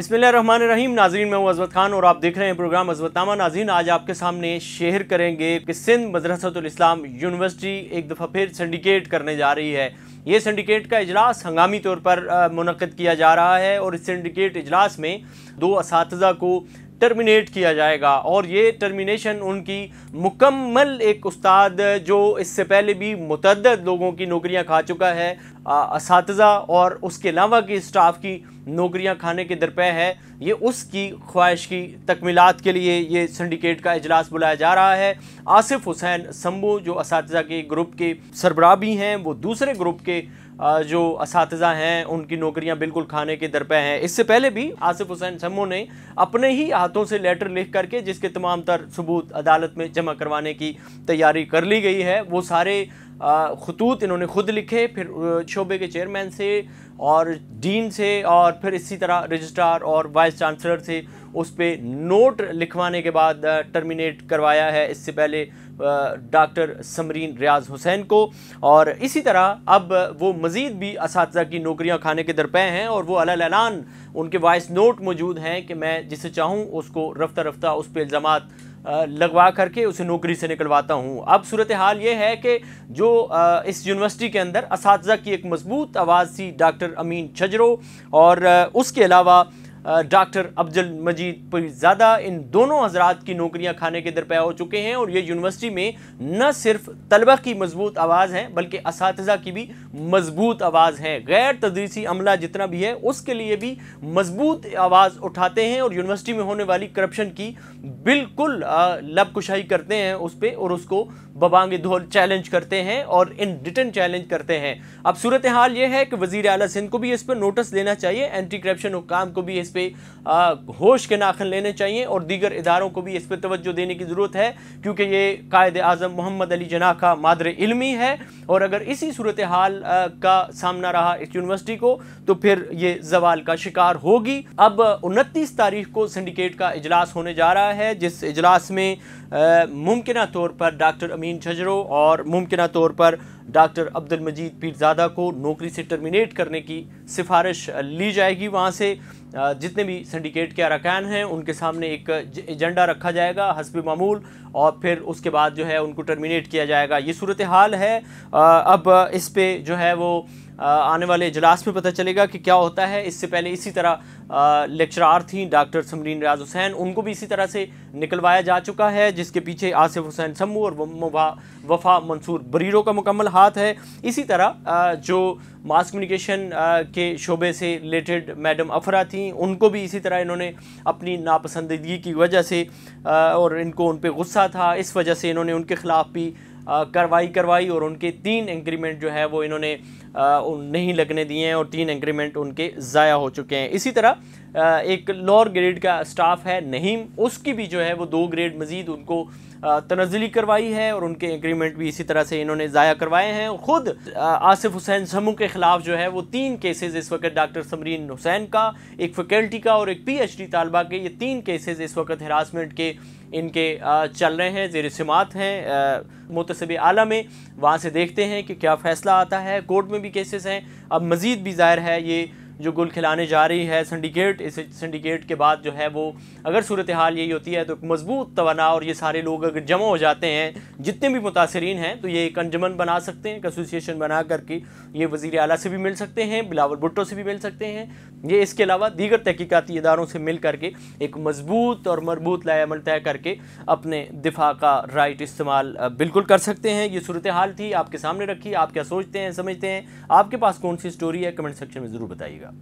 बिस्मिल्लाहिर्रहमानिर्रहीम। नाज़रीन, मैं हूं अज़मत खान और आप देख रहे हैं प्रोग्राम अज़मतनामा। नाज़रीन, आज आपके सामने शेयर करेंगे कि सिंध मदरसतुल इस्लाम यूनिवर्सिटी एक दफ़ा फिर सिंडिकेट करने जा रही है। ये सिंडिकेट का इजलास हंगामी तौर पर मुनक़्क़िद किया जा रहा है और इस सिंडिकेट इजलास में 2 असातिज़ा को टर्मिनेट किया जाएगा और ये टर्मिनेशन उनकी मुकम्मल एक उस्ताद जो इससे पहले भी मुतअद्दिद लोगों की नौकरियां खा चुका है, असातिज़ा और उसके अलावा की स्टाफ की नौकरियां खाने के दरपे है, ये उसकी ख्वाहिश की तकमीलात के लिए ये सिंडिकेट का इजलास बुलाया जा रहा है। आसिफ हुसैन शंभू जो असातिज़ा के ग्रुप के सरबराह भी हैं, वो दूसरे ग्रुप के जो असातिज़ा हैं उनकी नौकरियां बिल्कुल खाने के दरपे हैं। इससे पहले भी आसिफ हुसैन शंभू ने अपने ही हाथों से लेटर लिख करके, जिसके तमाम तर सबूत अदालत में जमा करवाने की तैयारी कर ली गई है, वो सारे खतूत इन्होंने खुद लिखे, फिर शोबे के चेयरमैन से और डीन से और फिर इसी तरह रजिस्ट्रार और वाइस चांसलर से उस पर नोट लिखवाने के बाद टर्मिनेट करवाया है इससे पहले डॉक्टर समरीन रियाज हुसैन को। और इसी तरह अब वो मज़ीद भी असातिज़ा की नौकरियां खाने के दरपे हैं और वो अलल ऐलान उनके वॉइस नोट मौजूद हैं कि मैं जिसे चाहूँ उसको रफ्ता रफ्ता उस पर इल्ज़ामात लगवा करके उसे नौकरी से निकलवाता हूँ। अब सूरत हाल ये है कि जो इस यूनिवर्सिटी के अंदर असातिज़ा की एक मजबूत आवाज़ थी डॉक्टर अमीन छजरो और उसके अलावा डॉक्टर अब्दुल मजीद पीरज़ादा, इन दोनों हजरात की नौकरियां खाने के दरपे हो चुके हैं और ये यूनिवर्सिटी में न सिर्फ तलबा की मजबूत आवाज़ है बल्कि असातिज़ा की भी मजबूत आवाज़ है। गैर तदरीसी अमला जितना भी है उसके लिए भी मजबूत आवाज़ उठाते हैं और यूनिवर्सिटी में होने वाली करप्शन की बिल्कुल लबकुशाई करते हैं उस पर और उसको बबांगे धोल चैलेंज करते हैं और इन रिटर्न चैलेंज करते हैं। अब सूरत हाल ये है कि वज़ीर आला सिंध को भी इस पर नोटिस लेना चाहिए, एंटी करप्शन हुक्काम को भी इस पे होश के नाखन लेने चाहिए और दीगर इदारों को भी इस पर तवज्जो देने की ज़रूरत है, क्योंकि ये कायद आज़म मोहम्मद अली जिन्नाह का मादर इल्मी है और अगर इसी सूरत हाल का सामना रहा इस यूनिवर्सिटी को तो फिर ये जवाल का शिकार होगी। अब 29 तारीख को सिंडिकेट का इजलास होने जा रहा है, जिस इजलास में मुमकिना तौर पर डॉक्टर अमीन छजरो और मुमकिना तौर पर डॉक्टर अब्दुल मजीद पीरज़ादा को नौकरी से टर्मिनेट करने की सिफारिश ली जाएगी। वहाँ से जितने भी सिंडिकेट के अरकान हैं उनके सामने एक एजेंडा रखा जाएगा हस्ब मामूल और फिर उसके बाद जो है उनको टर्मिनेट किया जाएगा। ये सूरत हाल है। अब इस पे जो है वो आने वाले इजलास में पता चलेगा कि क्या होता है। इससे पहले इसी तरह लेक्चरार थी डॉक्टर समरीन रियाज हुसैन, उनको भी इसी तरह से निकलवाया जा चुका है, जिसके पीछे आसिफ हुसैन शंभू और वफा मंसूर बरीरो का मुकम्मल हाथ है। इसी तरह जो मास कम्युनिकेशन के शोबे से रिलेटेड मैडम अफरा थी, उनको भी इसी तरह इन्होंने अपनी नापसंदीदगी की वजह से और इनको उन पर गुस्सा था, इस वजह से इन्होंने उनके ख़िलाफ़ भी कार्रवाई करवाई और उनके 3 इंक्रीमेंट जो है वो इन्होंने नहीं लगने दिए हैं और 3 इंक्रीमेंट उनके ज़ाया हो चुके हैं। इसी तरह एक लोअर ग्रेड का स्टाफ है नहीम, उसकी भी जो है वो 2 ग्रेड मज़ीद उनको तनज़्ज़ुली करवाई है और उनके इंक्रीमेंट भी इसी तरह से इन्होंने ज़ाया करवाए हैं। खुद आसिफ हुसैन शंभू के ख़िलाफ़ जो है वो 3 केसेस इस वक्त डॉक्टर समरीन हुसैन का, एक फैकल्टी का और एक PhD तालबा के, ये 3 केसेस इस वक्त हिरासमेंट के इनके चल रहे हैं, ज़ेर समात हैं मुतसिब आला में। वहाँ से देखते हैं कि क्या फ़ैसला आता है। कोर्ट में भी केसेस हैं। अब मज़ीद भी ज़ाहिर है ये जो गुल खिलाने जा रही है सिंडिकेट, इस सिंडिकेट के बाद जो है वो अगर सूरत हाल यही होती है तो एक मजबूत तवाना और ये सारे लोग अगर जमा हो जाते हैं जितने भी मुतासरीन हैं तो ये एक अंजमन बना सकते हैं, एक एसोसिएशन बना करके ये वज़ीर आला से भी मिल सकते हैं, बिलावल भुट्टो से भी मिल सकते हैं, ये इसके अलावा दीगर तहकीकाती इदारों से मिल करके एक मजबूत और मरबूत लाएमल तय करके अपने दिफा का राइट इस्तेमाल बिल्कुल कर सकते हैं। ये सूरत हाल थी, आपके सामने रखी। आप क्या सोचते हैं, समझते हैं? आपके पास कौन सी स्टोरी है, कमेंट सेक्शन में ज़रूर बताइएगा।